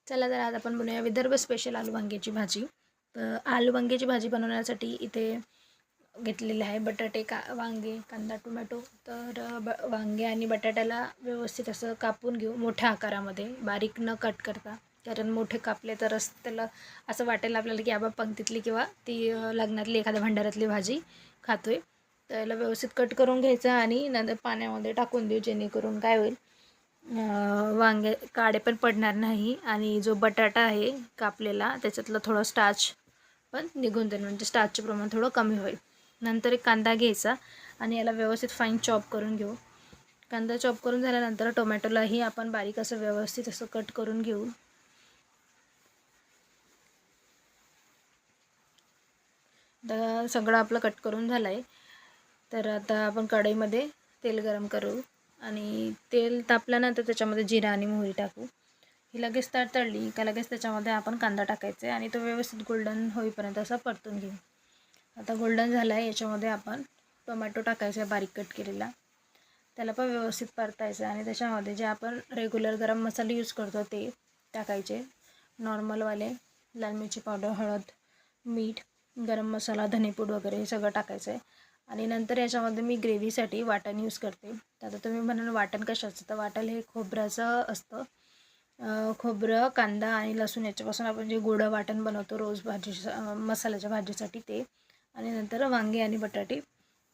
चला तर आज आपण बनवूया विदर्भ स्पेशल आलू वांग्याची भाजी. तर आलू वांग्याची भाजी बनवण्यासाठी इथे घेतलेले आहे बटाटे, वांगे, कांदा, टोमॅटो. तर वांगे आणि बटाट्याला व्यवस्थित असं कापून घेऊ मोठ्या आकारामध्ये, बारीक न कट करता. कारण मोठे कापले तरच त्याला असं वाटेल आपल्याला की आबा पंक्तीतली किंवा ती लग्नातली एखाद्या भंडारातली भाजी खातोय. तर याला व्यवस्थित कट करून घ्यायचं आणि नंतर पाण्यामध्ये टाकून देऊ, जेणेकरून काय होईल, वांगे काळे पण पडणार नाही आणि जो बटाटा आहे कापलेला त्याच्यातलं थोडं स्टार्च पण निघून जाईल, म्हणजे स्टार्चचं प्रमाण थोडं कमी होईल. नंतर एक कांदा घ्यायचा आणि याला व्यवस्थित फाईन चॉप करून घेऊ. कांदा चॉप करून झाल्यानंतर टोमॅटोलाही आपण बारीक असं व्यवस्थित असं कट करून घेऊ. आता सगळं आपलं कट करून झालं आहे. तर आता आपण कढईमध्ये तेल गरम करू आणि तेल तापल्यानंतर त्याच्यामध्ये जिरा आणि मोहरी टाकू. ही लगेच तळली का लगेच त्याच्यामध्ये आपण कांदा टाकायचा आहे आणि तो व्यवस्थित गोल्डन होईपर्यंत असा परतून घेऊ. आता गोल्डन झाला आहे, याच्यामध्ये आपण टोमॅटो टाकायचा आहे बारीक कट केलेला. त्याला पण व्यवस्थित परतायचं आणि त्याच्यामध्ये जे आपण रेग्युलर गरम मसाले यूज करतो ते टाकायचे, नॉर्मलवाले. लाल मिरची पावडर, हळद, मीठ, गरम मसाला, धनेपूड वगैरे हे सगळं टाकायचं आहे. आणि नंतर याच्यामध्ये मी ग्रेव्हीसाठी वाटण यूज करते. तर आता तुम्ही म्हणाल वाटण कशाचं, तर वाटण हे खोबऱ्याचं असतं. खोबरं, कांदा आणि लसूण याच्यापासून आपण जे गोडं वाटण बनवतो रोज मसाल्याच्या भाजीसाठी ते. आणि नंतर वांगे आणि बटाटे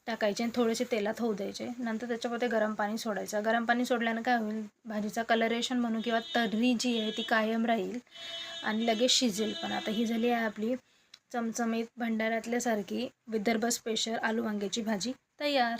टाकायचे आणि थोडेसे तेलात होऊ द्यायचे. नंतर त्याच्यामध्ये गरम पाणी सोडायचं. गरम पाणी सोडल्यानं काय होईल, भाजीचा कलरेशन म्हणून किंवा तर्री जी आहे ती कायम राहील आणि लगेच शिजेल पण. आता ही झाली आहे आपली चमचमीत भंडाऱ्यातल्यासारखी विदर्भ स्पेशल आलू वांग्याची भाजी तयार.